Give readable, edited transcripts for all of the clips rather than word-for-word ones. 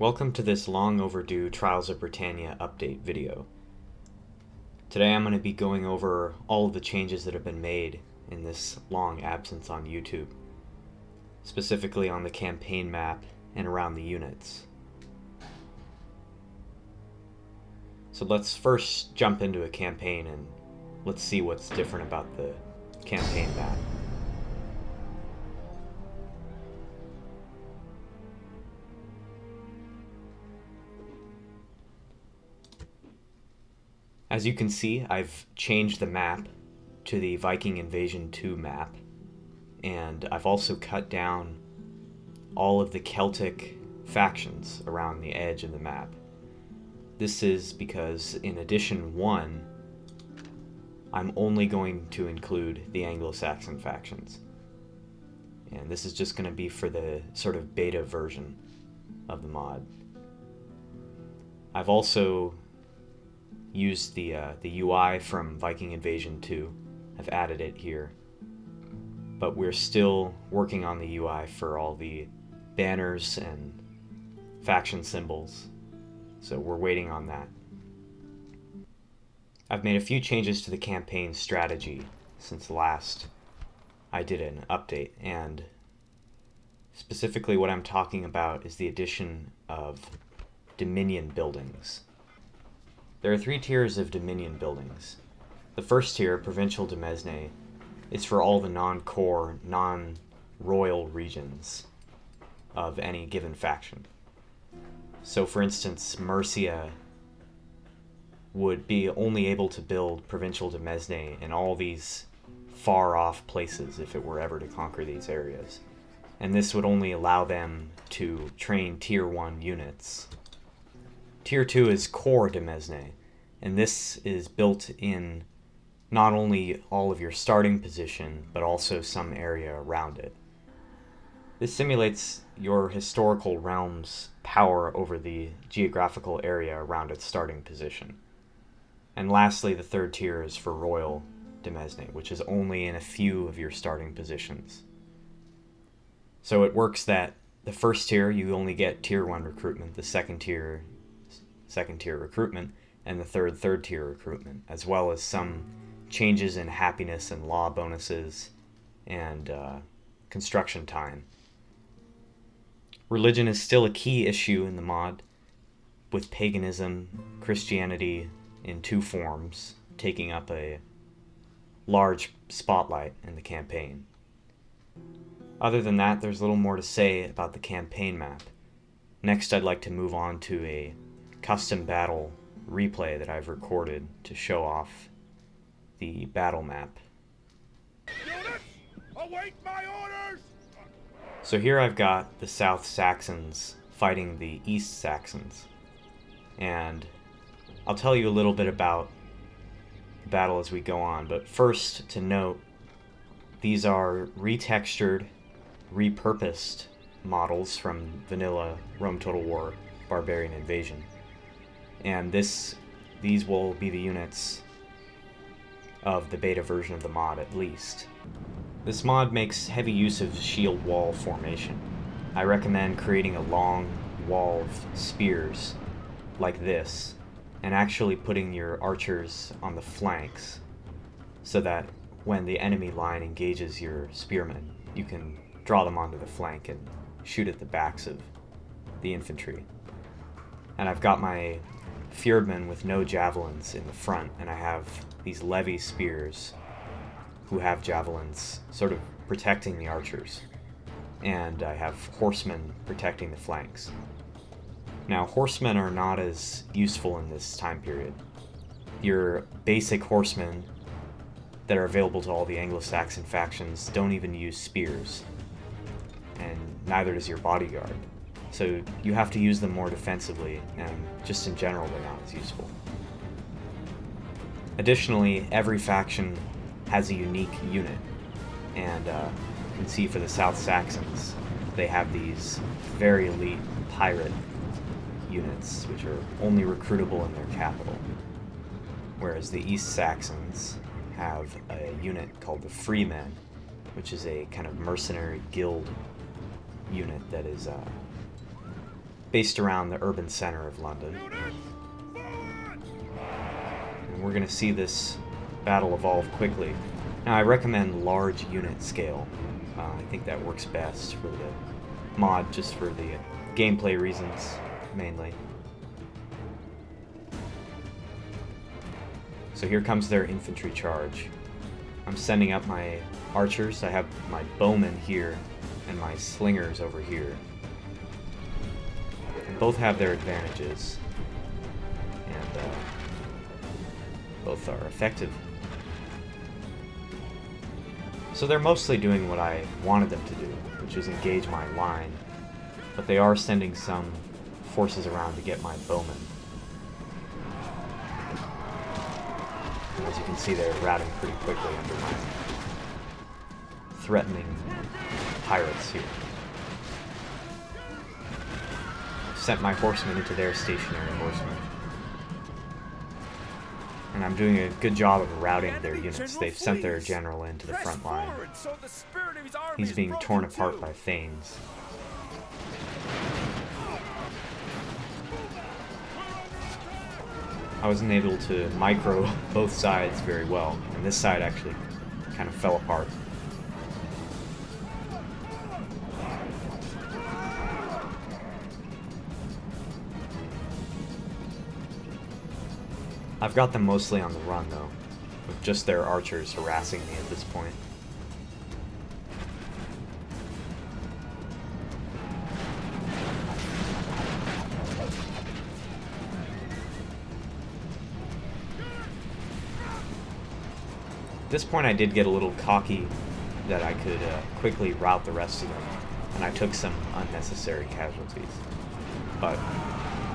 Welcome to this long overdue Trials of Britannia update video. Today I'm going to be going over all of the changes that have been made in this long absence on YouTube, specifically on the campaign map and around the units. So let's first jump into a campaign and let's see what's different about the campaign map. As you can see, I've changed the map to the Viking Invasion 2 map, and I've also cut down all of the Celtic factions around the edge of the map. This is because in Edition 1, I'm only going to include the Anglo-Saxon factions. And this is just going to be for the sort of beta version of the mod. I've also used the UI from Viking Invasion 2. I've added it here. But we're still working on the UI for all the banners and faction symbols. So we're waiting on that. I've made a few changes to the campaign strategy since last I did an update, and specifically what I'm talking about is the addition of Dominion buildings. There are 3 tiers of Dominion buildings. The first tier, Provincial Demesne, is for all the non-core, non-royal regions of any given faction. So for instance, Mercia would be only able to build Provincial Demesne in all these far-off places if it were ever to conquer these areas. And this would only allow them to train Tier 1 units. Tier 2 is Core Demesne, and this is built in not only all of your starting position, but also some area around it. This simulates your historical realm's power over the geographical area around its starting position. And lastly, the third tier is for Royal Demesne, which is only in a few of your starting positions. So it works that the first tier, you only get Tier 1 recruitment, the second tier recruitment, and the third tier recruitment, as well as some changes in happiness and law bonuses and construction time. Religion is still a key issue in the mod, with paganism, Christianity in 2 forms, taking up a large spotlight in the campaign. Other than that, there's little more to say about the campaign map. Next, I'd like to move on to a custom battle replay that I've recorded to show off the battle map. Units, await my orders! So here I've got the South Saxons fighting the East Saxons, and I'll tell you a little bit about the battle as we go on, but first to note, these are retextured, repurposed models from vanilla Rome Total War Barbarian Invasion. And these will be the units of the beta version of the mod at least. This mod makes heavy use of shield wall formation. I recommend creating a long wall of spears like this and actually putting your archers on the flanks so that when the enemy line engages your spearmen, you can draw them onto the flank and shoot at the backs of the infantry. And I've got my Fjordmen with no javelins in the front, and I have these levy spears who have javelins sort of protecting the archers. And I have horsemen protecting the flanks. Now, horsemen are not as useful in this time period. Your basic horsemen that are available to all the Anglo-Saxon factions don't even use spears, and neither does your bodyguard. So you have to use them more defensively, and just in general they're not as useful. Additionally, every faction has a unique unit, and you can see for the South Saxons, they have these very elite pirate units, which are only recruitable in their capital. Whereas the East Saxons have a unit called the Freemen, which is a kind of mercenary guild unit that is based around the urban center of London. And we're going to see this battle evolve quickly. Now, I recommend large unit scale. I think that works best for the mod, just for the gameplay reasons, mainly. So here comes their infantry charge. I'm sending up my archers. I have my bowmen here and my slingers over here. And both have their advantages, and both are effective. So they're mostly doing what I wanted them to do, which is engage my line, but they are sending some forces around to get my bowmen. And as you can see, they're routing pretty quickly under my threatening pirates here. Sent my horsemen into their stationary horsemen. And I'm doing a good job of routing their units. They've sent their general into the front line. He's being torn apart by Thanes. I wasn't able to micro both sides very well, and this side actually kind of fell apart. I've got them mostly on the run, though, with just their archers harassing me at this point. At this point I did get a little cocky that I could quickly rout the rest of them, and I took some unnecessary casualties. But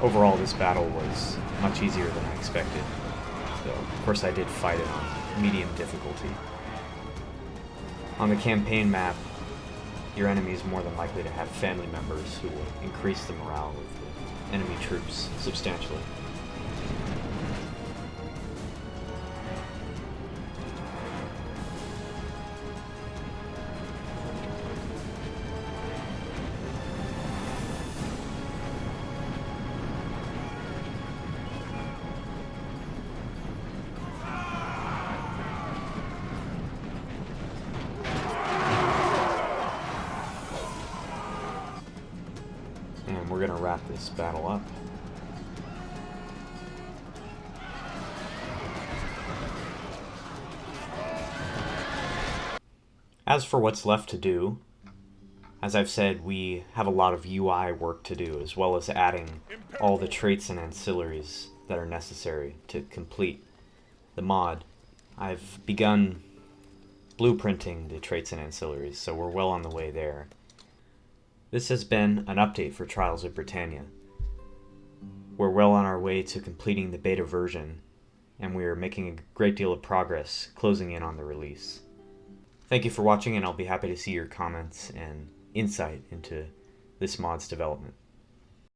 overall, this battle was much easier than I expected. So, of course, I did fight it on medium difficulty. On the campaign map, your enemy is more than likely to have family members who will increase the morale of the enemy troops substantially. And we're going to wrap this battle up. As for what's left to do, as I've said, we have a lot of UI work to do, as well as adding all the traits and ancillaries that are necessary to complete the mod. I've begun blueprinting the traits and ancillaries, so we're well on the way there. This has been an update for Trials of Britannia. We're well on our way to completing the beta version, and we are making a great deal of progress closing in on the release. Thank you for watching, and I'll be happy to see your comments and insight into this mod's development.